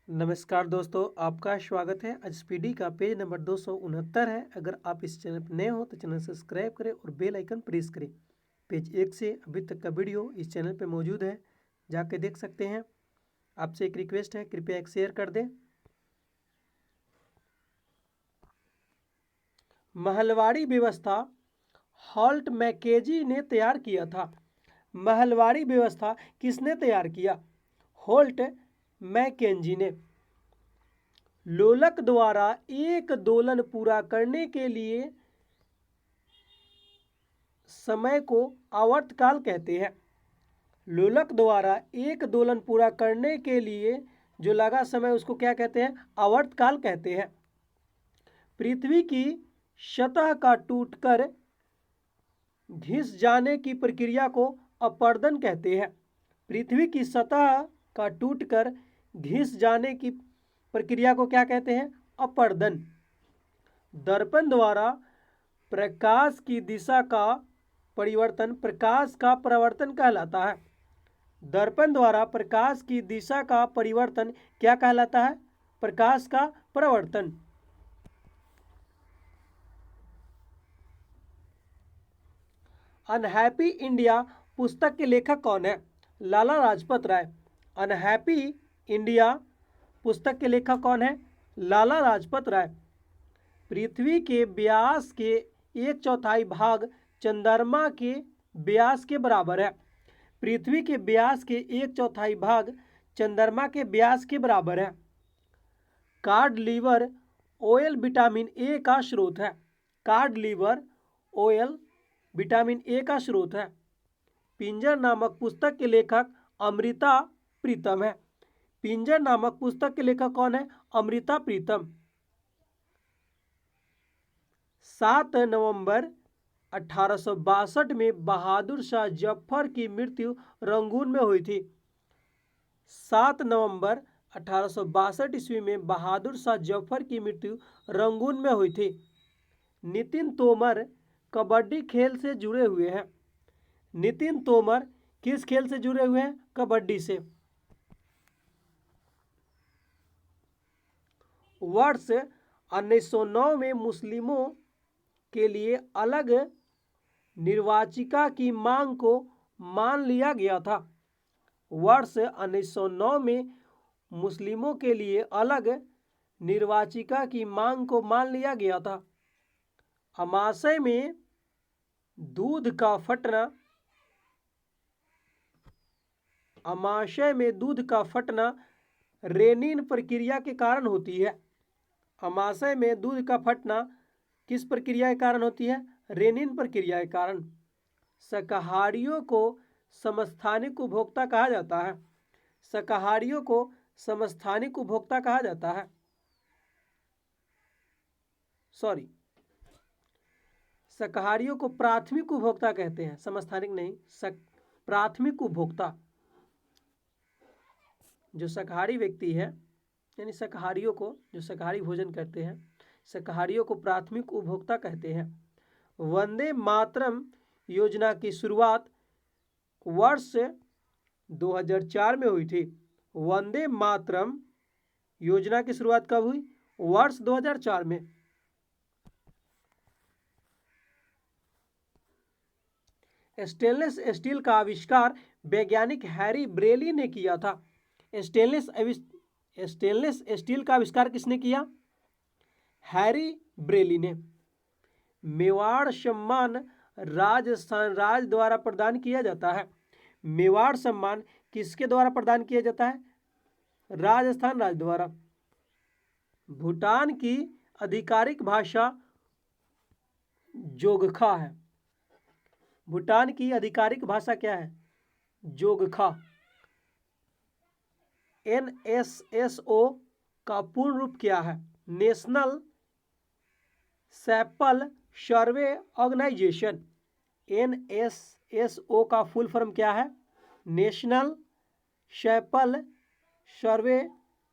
नमस्कार दोस्तों, आपका स्वागत है। आज पीडी का पेज नंबर 269 है। अगर आप इस चैनल पर नए हो तो चैनल सब्सक्राइब करें और बेल आइकन प्रेस करें। पेज 1 से अभी तक का वीडियो इस चैनल पे मौजूद है, जाके देख सकते हैं। आपसे एक रिक्वेस्ट है, कृपया एक शेयर कर दें। महलवाड़ी व्यवस्था हॉल्ट मैकेजी ने तैयार किया था। महलवाड़ी व्यवस्था किसने तैयार किया? होल्ट मैकेंजी ने। लोलक द्वारा एक दोलन पूरा करने के लिए समय को आवर्तकाल कहते हैं। लोलक द्वारा एक दोलन पूरा करने के लिए जो लगा समय उसको क्या कहते हैं? आवर्तकाल कहते हैं। पृथ्वी की सतह का टूटकर घिस जाने की प्रक्रिया को अपर्दन कहते हैं। पृथ्वी की सतह का टूटकर घिस जाने की प्रक्रिया को क्या कहते हैं? अपर्दन। दर्पण द्वारा प्रकाश की दिशा का परिवर्तन प्रकाश का परावर्तन कहलाता है। दर्पण द्वारा प्रकाश की दिशा का परिवर्तन क्या कहलाता है? प्रकाश का परावर्तन। अनहैप्पी इंडिया पुस्तक के लेखक कौन है? लाला लाजपत राय। अनहैप्पी इंडिया पुस्तक के लेखक कौन है? लाला लाजपत राय। पृथ्वी के व्यास के 1/4 भाग चंद्रमा के व्यास के बराबर है। पृथ्वी के व्यास के 1/4 भाग चंद्रमा के व्यास के बराबर है। Cod liver oil vitamin A का स्रोत है। Cod liver oil vitamin A का स्रोत है। पिंजर नामक पुस्तक के लेखक अमृता प्रीतम है। पिंजर नामक पुस्तक के लेखक कौन है? अमृता प्रीतम। 7 नवंबर 1862 में बहादुर शाह जफर की मृत्यु रंगून में हुई थी। 7 नवंबर 1862 ईस्वी में बहादुर शाह जफर की मृत्यु रंगून में हुई थी। नितिन तोमर कबड्डी खेल से जुड़े हुए हैं। नितिन तोमर किस खेल से जुड़े हुए हैं? कबड्डी से। वर्ष 1909 में मुस्लिमों के लिए अलग निर्वाचिका की मांग को मान लिया गया था। वर्ष 1909 में मुस्लिमों के लिए अलग निर्वाचिका की मांग को मान लिया गया था। अमाशय में दूध का फटना रेनिन प्रक्रिया के कारण होती है। अमाशय में दूध का फटना किस प्रक्रिया के कारण होती है? रेनिन प्रक्रिया के कारण। शाकाहारियों को समस्थानिक उपभोक्ता कहा जाता है। शाकाहारियों को समस्थानिक उपभोक्ता कहा जाता है। शाकाहारियों को प्राथमिक उपभोक्ता कहते हैं, समस्थानिक नहीं। प्राथमिक उपभोक्ता जो शाकाहारी व्यक्ति है, यानी शाकाहारियों को, जो शाकाहारी भोजन करते हैं, शाकाहारियों को प्राथमिक उपभोक्ता कहते हैं। वंदे मातरम योजना की शुरुआत वर्ष 2004 में हुई थी। वंदे मातरम योजना की शुरुआत कब हुई? वर्ष 2004 में। स्टेनलेस स्टील का आविष्कार वैज्ञानिक हैरी ब्रेली ने किया था। स्टेनलेस स्टील का आविष्कार किसने किया? हैरी ब्रेली ने। मेवाड़ सम्मान राजस्थान राज्य द्वारा प्रदान किया जाता है। मेवाड़ सम्मान किसके द्वारा प्रदान किया जाता है? राजस्थान राज्य द्वारा। भूटान की आधिकारिक भाषा जोगखा है। भूटान की आधिकारिक भाषा क्या है? जोगखा। NSSO का पूर्ण रूप क्या है? National sample survey organisation. NSSO का फुल फॉर्म क्या है? National sample survey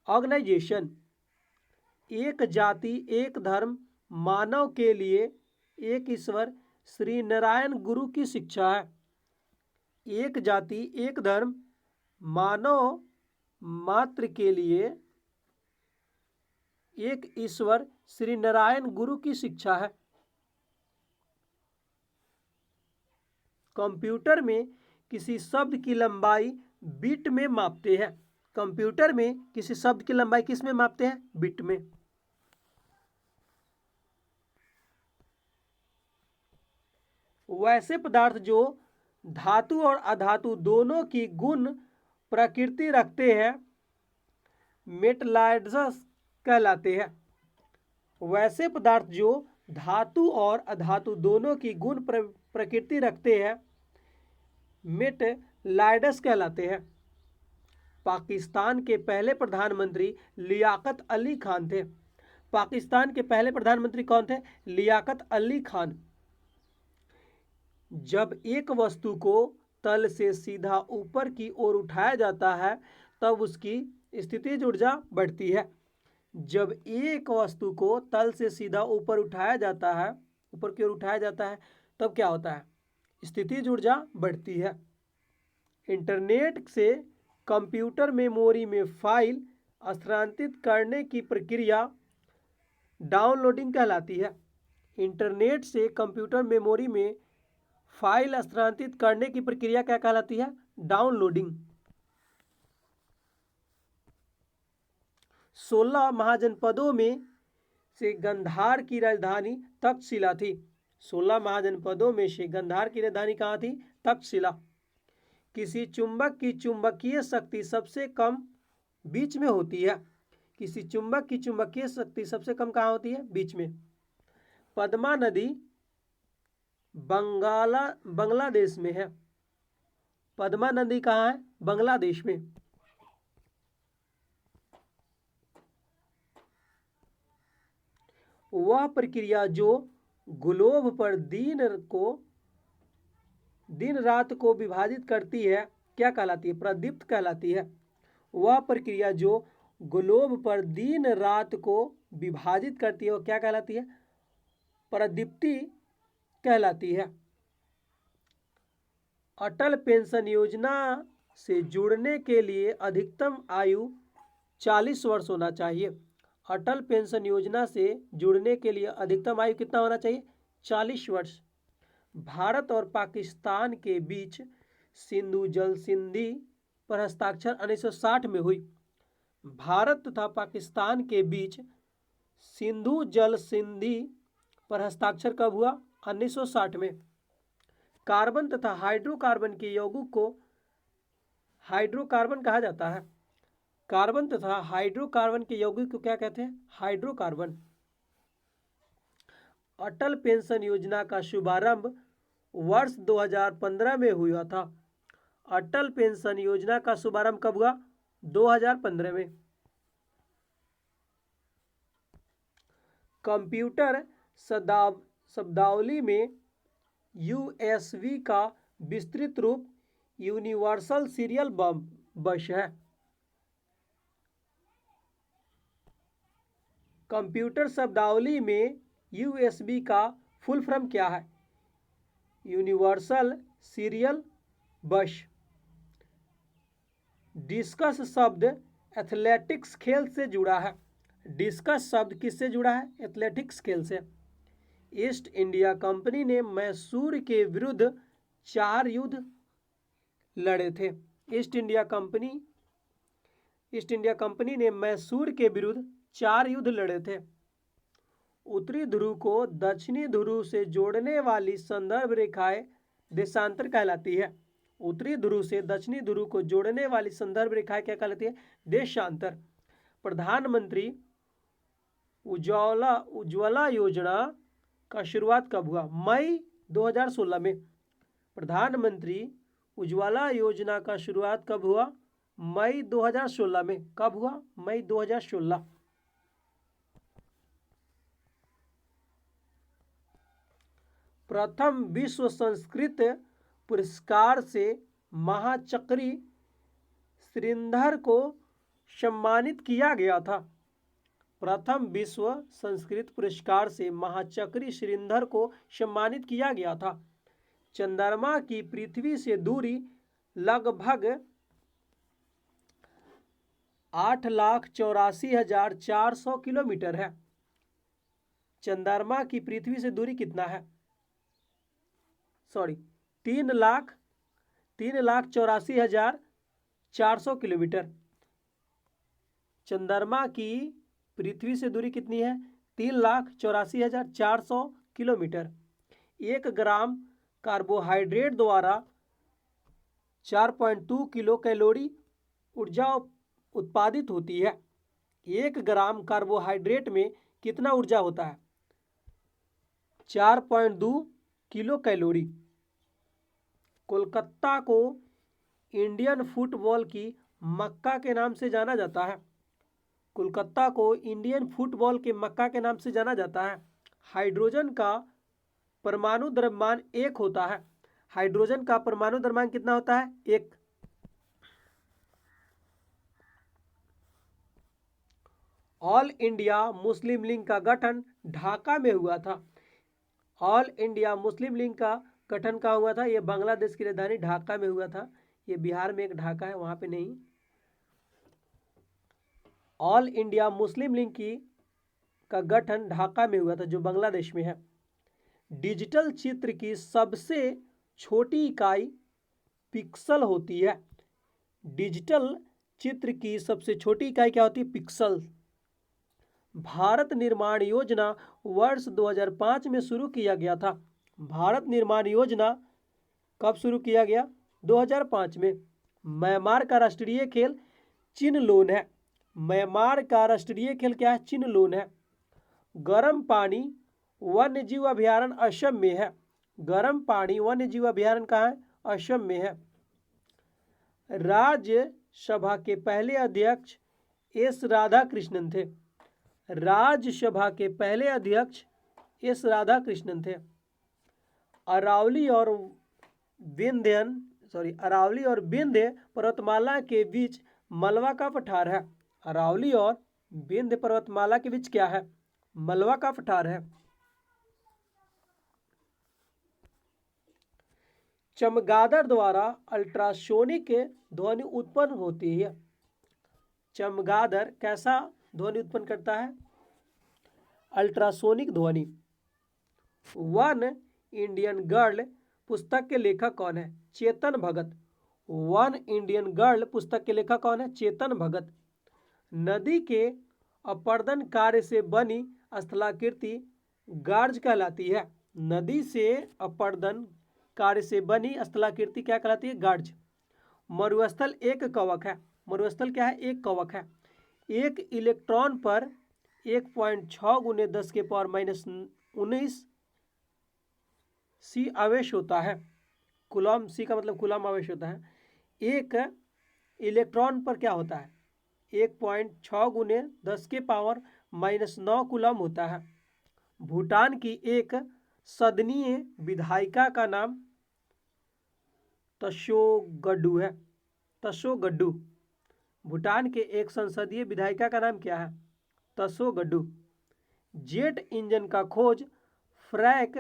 organisation. एक जाति एक धर्म मानव के लिए एक ईश्वर श्री नारायण गुरु की शिक्षा है। एक जाति एक धर्म मानव मात्र के लिए एक ईश्वर श्री नारायण गुरु की शिक्षा है। कंप्यूटर में किसी शब्द की लंबाई बिट में मापते हैं। कंप्यूटर में किसी शब्द की लंबाई किस में मापते हैं? बिट में। वैसे पदार्थ जो धातु और अधातु दोनों की गुण प्रकृति रखते हैं मेटलाइट्स कहलाते हैं। वैसे पदार्थ जो धातु और अधातु दोनों की गुण प्रकृति रखते हैं मेटलाइट्स कहलाते हैं। पाकिस्तान के पहले प्रधानमंत्री लियाकत अली खान थे। पाकिस्तान के पहले प्रधानमंत्री कौन थे? लियाकत अली खान। जब एक वस्तु को तल से सीधा ऊपर की ओर उठाया जाता है तब उसकी स्थितिज ऊर्जा बढ़ती है। जब एक वस्तु को तल से सीधा ऊपर उठाया जाता है, ऊपर की ओर उठाया जाता है, तब क्या होता है? स्थितिज ऊर्जा बढ़ती है। इंटरनेट से कंप्यूटर मेमोरी में फाइल स्थानांतरित करने की प्रक्रिया डाउनलोडिंग कहलाती है। इंटरनेट से कंप्यूटर मेमोरी में फाइल स्थानांतरित करने की प्रक्रिया क्या कहलाती है? डाउनलोडिंग। 16 महाजनपदों में से गांधार की राजधानी तक्षशिला थी। 16 महाजनपदों में से गांधार की राजधानी कहाँ थी? तक्षशिला। किसी चुंबक की चुंबकीय शक्ति सबसे कम बीच में होती है। किसी चुंबक की चुंबकीय शक्ति सबसे कम कहाँ होती है? बीच में। पद्मा नदी बांग्लादेश में है। पद्मा नदी कहाँ है? बांग्लादेश में। वह प्रक्रिया जो ग्लोब पर दिन रात को विभाजित करती है क्या कहलाती है? प्रदीप्त कहलाती है। वह प्रक्रिया जो ग्लोब पर दिन रात को विभाजित करती है वो क्या कहलाती है? प्रदीप्ति कहलाती है। अटल पेंशन योजना से जुड़ने के लिए अधिकतम आयु 40 वर्ष होना चाहिए। अटल पेंशन योजना से जुड़ने के लिए अधिकतम आयु कितना होना चाहिए? 40 वर्ष। भारत और पाकिस्तान के बीच सिंधु जल संधि पर हस्ताक्षर 1960 में हुई। भारत तथा पाकिस्तान के बीच सिंधु जल संधि पर हस्ताक्षर कब हुआ? 1960 में। कार्बन तथा हाइड्रोकार्बन के यौगिक को हाइड्रोकार्बन कहा जाता है। कार्बन तथा हाइड्रोकार्बन के यौगिक को क्या कहते हैं? हाइड्रोकार्बन। अटल पेंशन योजना का शुभारंभ वर्ष 2015 में हुआ था। अटल पेंशन योजना का शुभारंभ कब हुआ? 2015 में। कंप्यूटर शब्दावली में यूएसबी का विस्तृत रूप यूनिवर्सल सीरियल बस है। कंप्यूटर शब्दावली में यूएसबी का फुल फॉर्म क्या है? यूनिवर्सल सीरियल बस। डिस्कस शब्द एथलेटिक्स खेल से जुड़ा है। डिस्कस शब्द किससे जुड़ा है? एथलेटिक्स खेल से। ईस्ट इंडिया कंपनी ने मैसूर के विरुद्ध 4 युद्ध लड़े थे। ईस्ट इंडिया कंपनी ने मैसूर के विरुद्ध 4 युद्ध लड़े थे। उत्तरी ध्रुव को दक्षिणी ध्रुव से जोड़ने वाली संदर्भ रेखाएं देशांतर कहलाती है। उत्तरी ध्रुव से दक्षिणी ध्रुव को जोड़ने वाली संदर्भ रेखाएं क्या कहलाती है? देशांतर। प्रधानमंत्री उज्ज्वला योजना का शुरुआत कब हुआ? मई 2016 में। प्रधानमंत्री उज्ज्वला योजना का शुरुआत कब हुआ? मई 2016 में। कब हुआ? मई 2016। प्रथम विश्व संस्कृत पुरस्कार से महाचक्री श्रीधर को सम्मानित किया गया था। प्रथम विश्व संस्कृत पुरस्कार से महाचक्री श्रीधर को सम्मानित किया गया था। चंद्रमा की पृथ्वी से दूरी लगभग 8,84,400 किलोमीटर है। चंद्रमा की पृथ्वी से दूरी कितना है? Sorry, 3,84,400 kilometre. चंद्रमा की पृथ्वी से दूरी कितनी है? 3,84,400 किलोमीटर। 1 ग्राम कार्बोहाइड्रेट द्वारा 4.2 किलो कैलोरी ऊर्जा उत्पादित होती है। 1 ग्राम कार्बोहाइड्रेट में कितना ऊर्जा होता है? 4.2 किलो कैलोरी। कोलकाता को इंडियन फुटबॉल की मक्का के नाम से जाना जाता है। कोलकाता को इंडियन फुटबॉल के मक्का के नाम से जाना जाता है। हाइड्रोजन का परमाणु द्रव्यमान 1 होता है। हाइड्रोजन का परमाणु द्रव्यमान कितना होता है? 1। ऑल इंडिया मुस्लिम लीग का गठन ढाका में हुआ था। ऑल इंडिया मुस्लिम लीग का गठन कहाँ हुआ था? ये बांग्लादेश की राजधानी ढाका में हुआ था। ये बिहार में एक ढाका है, वहां पे नहीं। ऑल इंडिया मुस्लिम लीग का गठन ढाका में हुआ था, जो बांग्लादेश में है। डिजिटल चित्र की सबसे छोटी इकाई पिक्सल होती है। डिजिटल चित्र की सबसे छोटी इकाई क्या होती है? पिक्सल। भारत निर्माण योजना वर्ष 2005 में शुरू किया गया था। भारत निर्माण योजना कब शुरू किया गया? 2005 में। म्यांमार का राष्ट्रीय खेल चिनलोन है। म्यांमार का राष्ट्रीय खेल क्या है? चिनलोन है। गर्म पानी वन्य जीव अभयारण्य असम में है। गर्म पानी वन्य जीव अभयारण्य कहाँ है? असम में है। राज्यसभा के पहले अध्यक्ष एस राधाकृष्णन थे। राज्यसभा के पहले अध्यक्ष एस राधाकृष्णन थे। अरावली और विंध्य पर्वतमाला के बीच मलवा का पठार है। अरावली और विंध्य पर्वतमाला के बीच क्या है? मलवा का पठार है। चमगादड़ द्वारा अल्ट्रासोनिक ध्वनि उत्पन्न होती है। चमगादड़ कैसा ध्वनि उत्पन्न करता है? अल्ट्रासोनिक ध्वनि। वन इंडियन गर्ल पुस्तक के लेखक कौन है? Chetan Bhagat. One Indian girl पुस्तक के लेखक कौन है? चेतन भगत। नदी के अपर्दन कार्य से बनी स्थलाकृति गार्ज कहलाती है। नदी से अपर्दन कार्य से बनी स्थलाकृति क्या कहलाती है? गार्ज। मरुस्थल एक कवक है। मरुस्थल क्या है? एक कवक है। एक इलेक्ट्रॉन पर 1.6 × 10⁻⁻19 सी आवेश होता है। कूलम, सी का मतलब कूलम आवेश होता है। एक इलेक्ट्रॉन पर क्या होता है? 1.6 × 10⁻⁻9 कूलम होता है। भूटान की एक सदनीय विधायिका का नाम तसोगडू है। तसोगडू। भूटान के एक संसदीय विधायिका का नाम क्या है? तसोगडू। जेट इंजन का खोज फ्रैंक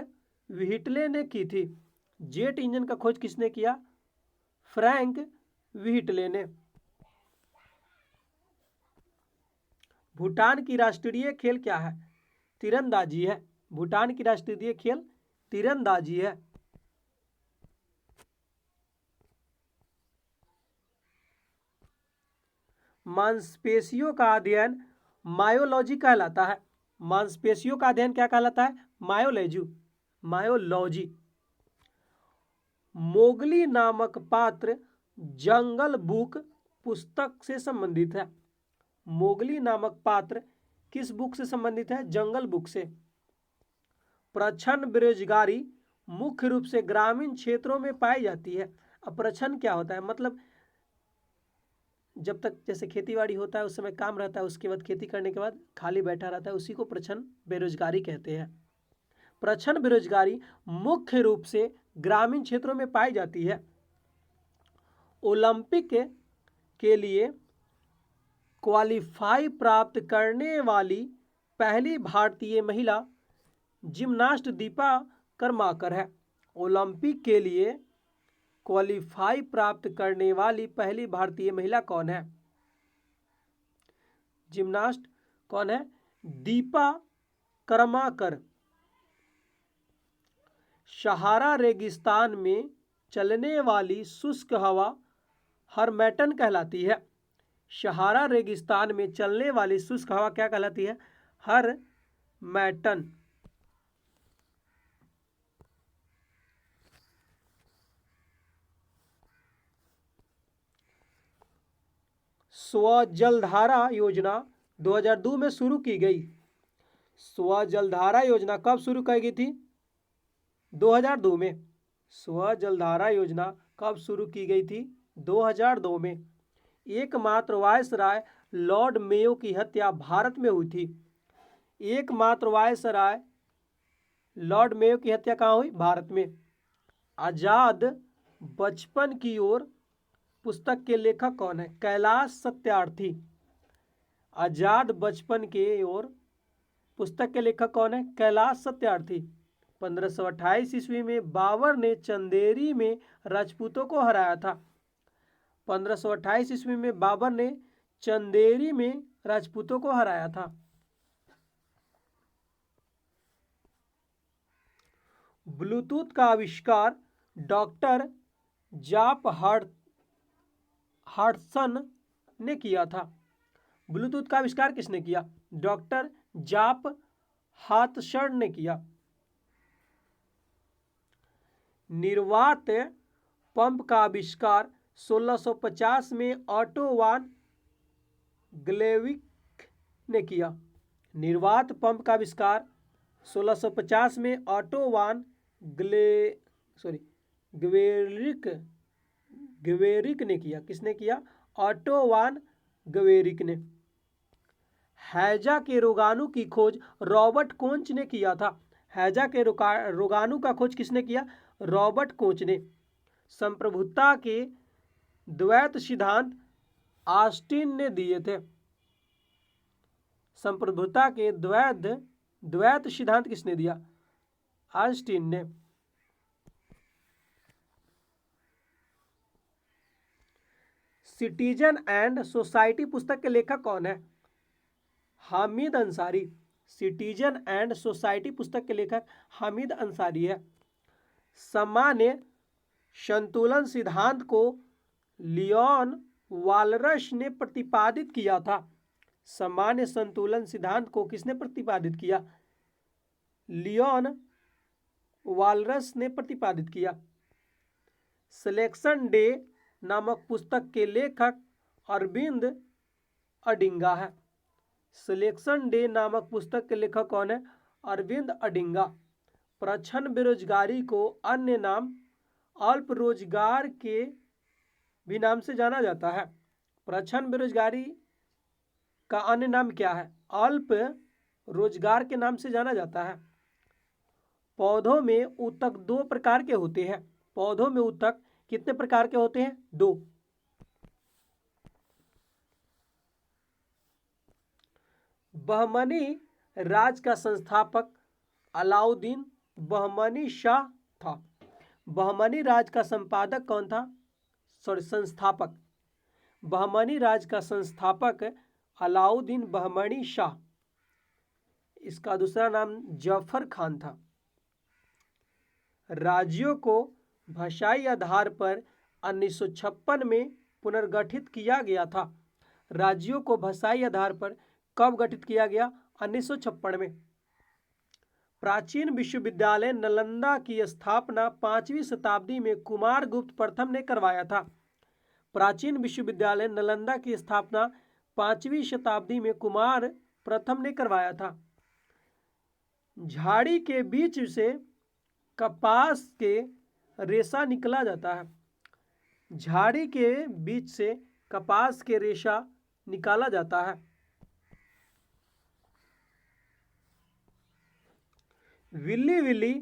व्हिटले ने की थी। जेट इंजन का खोज किसने किया? फ्रैंक व्हिटले ने। भूटान की राष्ट्रीय खेल क्या है? तीरंदाजी है। भूटान की राष्ट्रीय खेल तीरंदाजी है। मांसपेशियों का अध्ययन मायोलॉजी कहलाता है। मांसपेशियों का अध्ययन क्या कहलाता है? मायोलॉजी। मोगली नामक पात्र जंगल बुक पुस्तक से संबंधित है। मोगली नामक पात्र किस बुक से संबंधित है? जंगल बुक से। प्रच्छन्न बेरोजगारी मुख्य रूप से ग्रामीण क्षेत्रों में पाई जाती है। अब प्रच्छन्न क्या होता है? मतलब जब तक जैसे खेतीबाड़ी होता है उस समय काम रहता है, उसके बाद खेती करने के बाद खाली बैठा रहता है, उसी को प्रच्छन्न बेरोजगारी कहते हैं। प्रच्छन्न बेरोजगारी मुख्य रूप से ग्रामीण क्षेत्रों में पाई जाती है। ओलंपिक के लिए क्वालिफाई प्राप्त करने वाली पहली भारतीय महिला जिम्नास्ट दीपा कर्माकर है। ओलंपिक के लिए क्वालिफाई प्राप्त करने वाली पहली भारतीय महिला कौन है? जिम्नास्ट कौन है? दीपा कर्माकर। सहारा रेगिस्तान में चलने वाली शुष्क हवा हरमैटन कहलाती है। सहारा रेगिस्तान में चलने वाली शुष्क हवा क्या कहलाती है? हरमैटन। स्वजलधारा योजना 2002 में शुरू की गई। स्वजलधारा योजना कब शुरू की गई थी? 2002 में। स्वजलधारा योजना कब शुरू की गई थी? 2002 में। एकमात्र वायसराय लॉर्ड मेयो की हत्या भारत में हुई थी। एकमात्र वायसराय लॉर्ड मेयो की हत्या कहाँ हुई? भारत में। आजाद बचपन की ओर पुस्तक के लेखक कौन है? कैलाश सत्यार्थी। आजाद बचपन के ओर पुस्तक के लेखक कौन है? कैलाश सत्यार्थी। 1528 ईस्वी में बाबर ने चंदेरी में राजपूतों को हराया था। 1528 ईस्वी में बाबर ने चंदेरी में राजपूतों को हराया था। ब्लूटूथ का आविष्कार डॉक्टर जाप हार्टसन ने किया था। ब्लूटूथ का आविष्कार किसने किया? डॉक्टर जाप हार्टसन ने किया। निर्वात पंप का आविष्कार 1650 में ऑटो वान ग्लेविक ने किया। निर्वात पंप का आविष्कार 1650 में ऑटो वान ग्वेरिक ने किया। किसने किया? ऑटो वान ग्वेरिक ने। हैजा के रोगाणु की खोज रॉबर्ट कोच ने किया था। हैजा के रोगाणु का खोज किसने किया? रॉबर्ट कोच ने। संप्रभुता के द्वैत सिद्धांत ऑस्टिन ने दिए थे। संप्रभुता के द्वैत सिद्धांत किसने दिया? ऑस्टिन ने। सिटीजन एंड सोसाइटी पुस्तक के लेखक कौन है? Hamid Ansari. Citizen and society पुस्तक के लेखक हामिद अंसारी है। सामान्य संतुलन सिद्धांत को लियोन वालरस ने प्रतिपादित किया था। सामान्य संतुलन सिद्धांत को किसने प्रतिपादित किया? लियोन वालरस ने प्रतिपादित किया। सिलेक्शन डे नामक पुस्तक के लेखक अरविंद अडिंगा है। सिलेक्शन डे नामक पुस्तक के लेखक कौन है? अरविंद अडिंगा। प्रच्छन्न बेरोजगारी को अन्य नाम अल्प रोजगार के भी नाम से जाना जाता है। प्रच्छन्न बेरोजगारी का अन्य नाम क्या है? अल्प रोजगार के नाम से जाना जाता है। पौधों में ऊतक 2 प्रकार के होते हैं। पौधों में ऊतक कितने प्रकार के होते हैं? 2। बहमनी राज का संस्थापक अलाउद्दीन बहमनी शाह था। बहमनी राज का संपादक कौन था? संस्थापक। बहमनी राज का संस्थापक अलाउद्दीन बहमनी शाह। इसका दूसरा नाम जफर खान था। राज्यों को भाषाई आधार पर 1956 में पुनर्गठित किया गया था। राज्यों को भाषाई आधार पर कब गठित किया गया? 1956 में। प्राचीन विश्वविद्यालय नालंदा की स्थापना 5वीं शताब्दी में कुमारगुप्त प्रथम ने करवाया था। प्राचीन विश्वविद्यालय नालंदा की स्थापना 5वीं शताब्दी में कुमार प्रथम ने करवाया था। झाड़ी के बीच से कपास के रेशा निकला जाता है। झाड़ी के बीच से कपास के रेशा निकाला जाता है। विल्ली विल्ली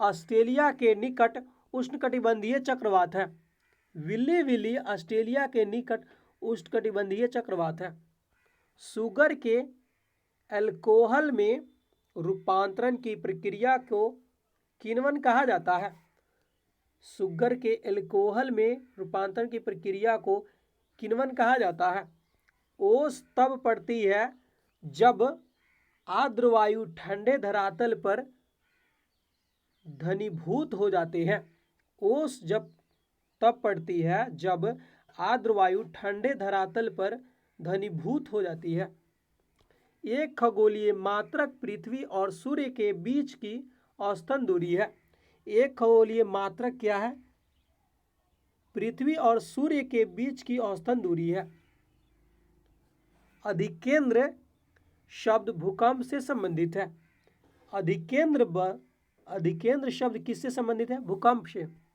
ऑस्ट्रेलिया के निकट उष्णकटिबंधीय चक्रवात है। विल्ली विल्ली ऑस्ट्रेलिया के निकट उष्णकटिबंधीय चक्रवात है। शुगर के अल्कोहल में रूपांतरण की प्रक्रिया को किण्वन कहा जाता है। शुगर के अल्कोहल में रूपांतरण की प्रक्रिया को किण्वन कहा जाता है। ओस तब पड़ती है जब आर्द्र वायु ठंडे धरातल पर घनीभूत हो जाते हैं। ओस तब पड़ती है जब आर्द्र वायु ठंडे धरातल पर घनीभूत हो जाती है। एक खगोलीय मात्रक पृथ्वी और सूर्य के बीच की औसतन दूरी है। एक खगोलीय मात्रक क्या है? पृथ्वी और सूर्य के बीच की औसतन दूरी है। अधिकेंद्र शब्द भूकंप से संबंधित है। अधिकेंद्र शब्द किससे संबंधित है? भूकंप से।